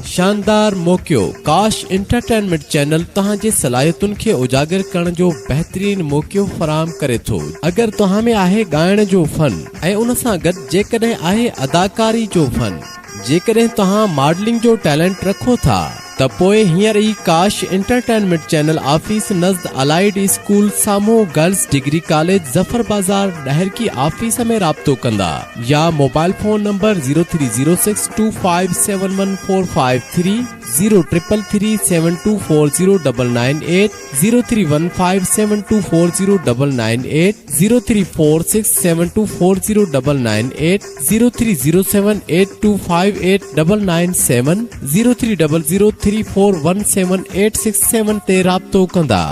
शानदार मौक़ो काश एंटरटेनमेंट चैनल तहांजे सलाहियतुनि खे उजागर करण जो बेहतरीन मौक़ो फराहम करे थो। अगर तहां में आहे ॻाइण जो फन ऐं उन सां गॾु जेकॾहिं आहे अदाकारी जो फन, जेकॾहिं तहां मॉडलिंग जो टैलेंट रखो था त पोइ हींअर ई काश एंटरटेनमेंट चैनल ऑफिस नज़द अलाइड स्कूल साम्हूं Girls Degree College Zafar Bazaar डहर की ऑफिस में राब्तो कंदा या मोबाइल फोन नंबर 030625714530 0333724098 0315724098 0346724098 030782589997 030034178667 ते राब्तो कंदा।